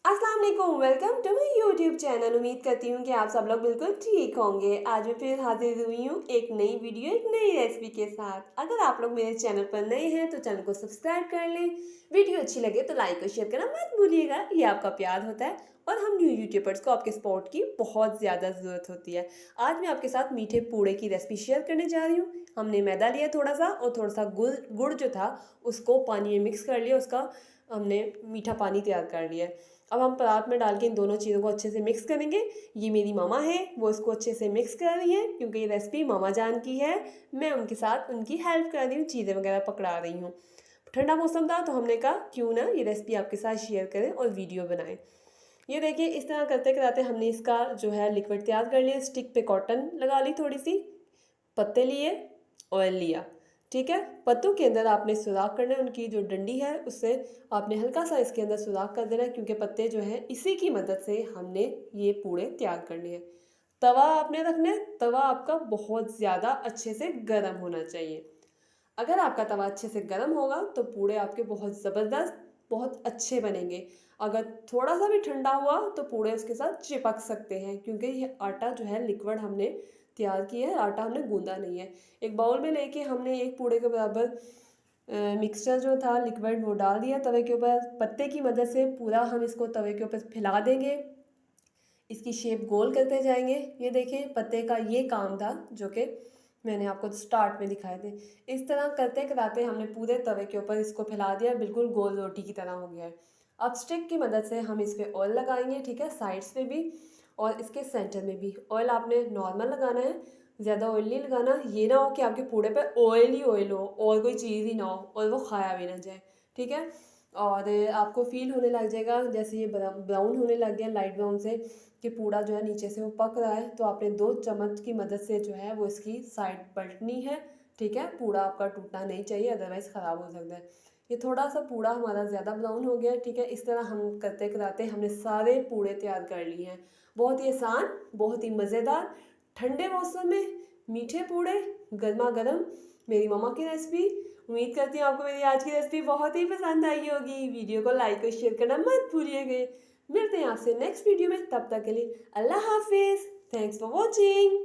अस्सलाम वालेकुम, welcome to my YouTube channel. उम्मीद करती हूँ कि आप सब लोग बिल्कुल ठीक होंगे। आज मैं फिर हाजिर हुई हूँ एक नई वीडियो, एक नई रेसिपी के साथ। अगर आप लोग मेरे चैनल पर नए हैं तो चैनल को सब्सक्राइब कर लें। वीडियो अच्छी लगे तो लाइक और शेयर करना मत भूलिएगा, ये आपका प्यार होता है और हम न्यू यूट्यूबर्स को आपके सपोर्ट की बहुत ज़्यादा ज़रूरत होती है। आज मैं आपके साथ मीठे पूड़े की रेसिपी शेयर करने जा रही हूँ। हमने मैदा लिया थोड़ा सा और थोड़ा सा गुड़ जो था उसको पानी में मिक्स कर लिया, उसका हमने मीठा पानी तैयार कर लिया। अब हम परात में डाल के इन दोनों चीज़ों को अच्छे से मिक्स करेंगे। ये मेरी मामा है, वो इसको अच्छे से मिक्स कर रही हैं क्योंकि ये रेसिपी मामा जान की है। मैं उनके साथ उनकी हेल्प कर रही हूँ, चीज़ें वगैरह पकड़ा रही हूँ। ठंडा मौसम था तो हमने कहा क्यों ना ये रेसिपी आपके साथ शेयर करें और वीडियो बनाएं। ये देखिए इस तरह करते कराते हमने इसका जो है लिक्विड तैयार कर लिया। स्टिक पे कॉटन लगा ली, थोड़ी सी पत्ते लिए, ऑयल लिया। ठीक है, पत्तों के अंदर आपने सुराख करना है, उनकी जो डंडी है उससे आपने हल्का सा इसके अंदर सुराख कर देना है क्योंकि पत्ते जो हैं इसी की मदद से हमने ये पूड़े तैयार करने हैं। तवा आपने रखना है, तवा आपका बहुत ज़्यादा अच्छे से गर्म होना चाहिए। अगर आपका तवा अच्छे से गर्म होगा तो पूड़े आपके बहुत ज़बरदस्त, बहुत अच्छे बनेंगे। अगर थोड़ा सा भी ठंडा हुआ तो पूड़े उसके साथ चिपक सकते हैं क्योंकि ये आटा जो है लिक्विड हमने तैयार किया है, आटा हमने गूंदा नहीं है। एक बाउल में लेके हमने एक पूड़े के बराबर मिक्सचर जो था लिक्विड वो डाल दिया तवे के ऊपर। पत्ते की मदद से पूरा हम इसको तवे के ऊपर फैला देंगे, इसकी शेप गोल करते जाएंगे। ये देखें पत्ते का ये काम था जो कि मैंने आपको स्टार्ट में दिखाए थे। इस तरह करते कराते हमने पूरे तवे के ऊपर इसको फैला दिया, बिल्कुल गोल रोटी की तरह हो गया है। अब स्टिक की मदद से हम इस पर ऑयल लगाएंगे, ठीक है, साइड्स पे भी और इसके सेंटर में भी। ऑयल आपने नॉर्मल लगाना है, ज़्यादा ऑयल नहीं लगाना। ये ना हो कि आपके पूड़े पे ऑयल ही ऑयल हो और कोई चीज़ ही ना हो और वो खाया भी ना जाए, ठीक है। और आपको फील होने लग जाएगा जैसे ये ब्राउन होने लग गया, लाइट ब्राउन से, कि पूड़ा जो है नीचे से वो पक रहा है, तो आपने 2 चम्मच की मदद से जो है वो इसकी साइड पलटनी है, ठीक है। पूड़ा आपका टूटना नहीं चाहिए, अदरवाइज़ ख़राब हो सकता है। ये थोड़ा सा पूड़ा हमारा ज़्यादा ब्राउन हो गया है, ठीक है। इस तरह हम करते कराते हमने सारे पूड़े तैयार कर लिए हैं। बहुत ही आसान, बहुत ही मज़ेदार, ठंडे मौसम में मीठे पूड़े गर्मा गर्म, मेरी मम्मा की रेसिपी। उम्मीद करती हूँ आपको मेरी आज की रेसिपी बहुत ही पसंद आई होगी। वीडियो को लाइक और शेयर करना मत भूलिएगा। मिलते हैं आपसे नेक्स्ट वीडियो में, तब तक के लिए अल्लाह हाफिज़। Thanks for watching.